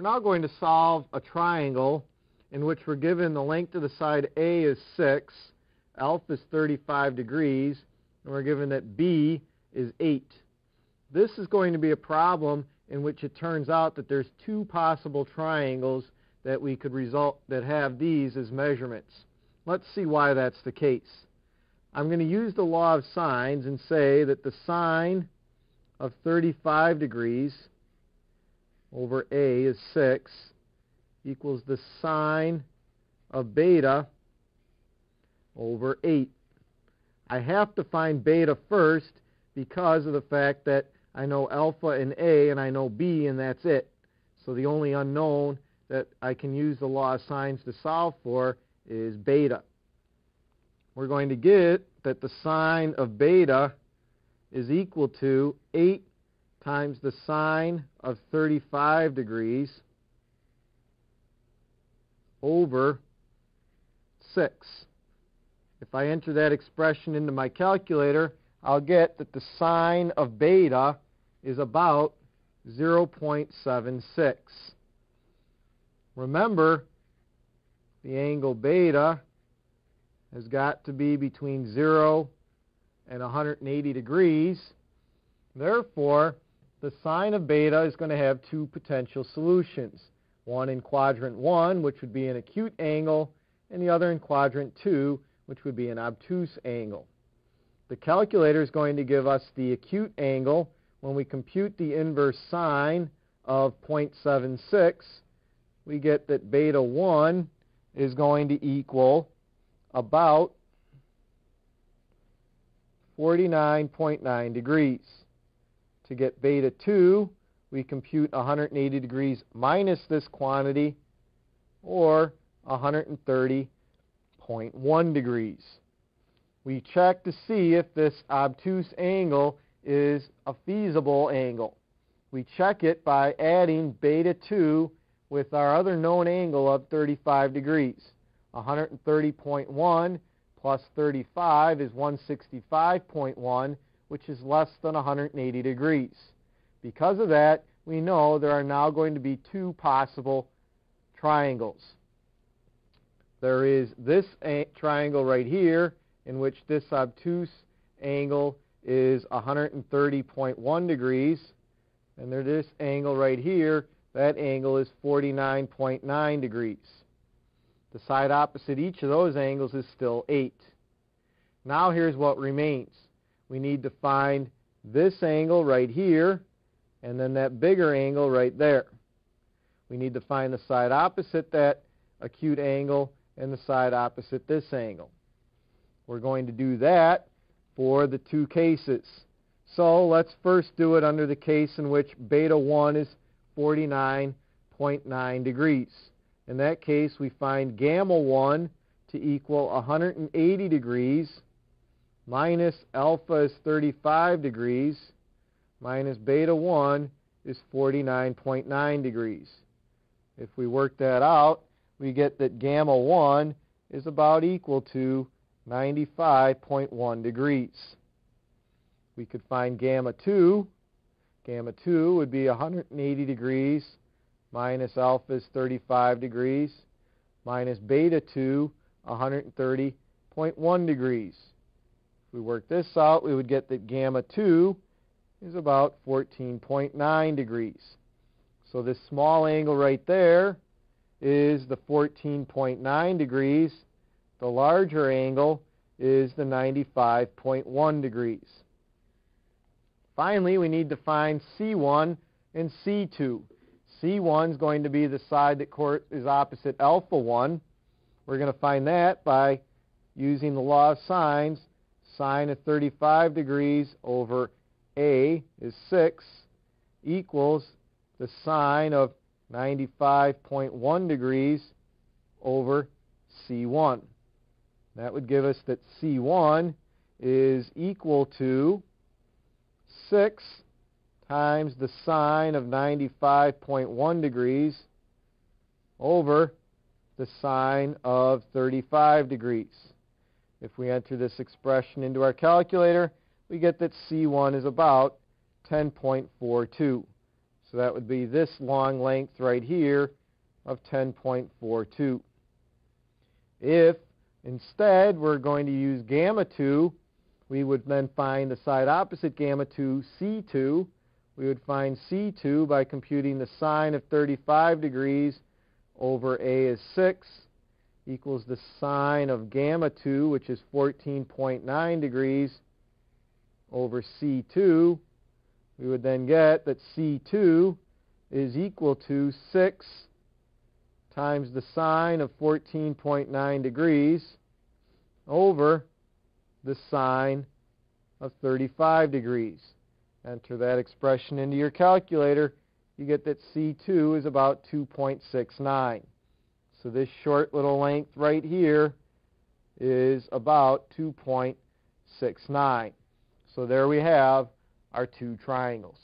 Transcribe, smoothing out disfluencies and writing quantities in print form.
We're now going to solve a triangle in which we're given the length of the side A is 6, alpha is 35 degrees, and we're given that B is 8. This is going to be a problem in which it turns out that there's two possible triangles that we could that have these as measurements. Let's see why that's the case. I'm going to use the law of sines and say that the sine of 35 degrees over A is 6 equals the sine of beta over 8. I have to find beta first because of the fact that I know alpha and A and I know B, and that's it. So the only unknown that I can use the law of sines to solve for is beta. We're going to get that the sine of beta is equal to 8 times the sine of 35 degrees over 6. If I enter that expression into my calculator, I'll get that the sine of beta is about 0.76. Remember, the angle beta has got to be between 0 and 180 degrees. Therefore, the sine of beta is going to have two potential solutions. One in quadrant 1, which would be an acute angle, and the other in quadrant 2, which would be an obtuse angle. The calculator is going to give us the acute angle. When we compute the inverse sine of 0.76, we get that beta 1 is going to equal about 49.9 degrees. To get beta 2, we compute 180 degrees minus this quantity, or 130.1 degrees. We check to see if this obtuse angle is a feasible angle. We check it by adding beta 2 with our other known angle of 35 degrees. 130.1 plus 35 is 165.1, which is less than 180 degrees. Because of that, we know there are now going to be two possible triangles. There is this triangle right here, in which this obtuse angle is 130.1 degrees, and there's this angle right here, that angle is 49.9 degrees. The side opposite each of those angles is still 8. Now here's what remains. We need to find this angle right here, and then that bigger angle right there. We need to find the side opposite that acute angle and the side opposite this angle. We're going to do that for the two cases. So let's first do it under the case in which beta 1 is 49.9 degrees. In that case, we find gamma 1 to equal 180 degrees minus alpha is 35 degrees minus beta 1 is 49.9 degrees. If we work that out, we get that gamma 1 is about equal to 95.1 degrees. We could find gamma 2. Gamma 2 would be 180 degrees minus alpha is 35 degrees minus beta 2, 130.1 degrees. If we work this out, we would get that gamma 2 is about 14.9 degrees. So this small angle right there is the 14.9 degrees. The larger angle is the 95.1 degrees. Finally, we need to find C1 and C2. C1 is going to be the side that is opposite alpha 1. We're going to find that by using the law of sines. Sine of 35 degrees over A is 6 equals the sine of 95.1 degrees over C1. That would give us that C1 is equal to 6 times the sine of 95.1 degrees over the sine of 35 degrees. If we enter this expression into our calculator, we get that C1 is about 10.42. So that would be this long length right here of 10.42. If instead we're going to use gamma 2, we would then find the side opposite gamma 2, C2. We would find C2 by computing the sine of 35 degrees over A is 6 equals the sine of gamma 2, which is 14.9 degrees, over C2. We would then get that C2 is equal to 6 times the sine of 14.9 degrees over the sine of 35 degrees. Enter that expression into your calculator. You get that C2 is about 2.69. So this short little length right here is about 2.69. So there we have our two triangles.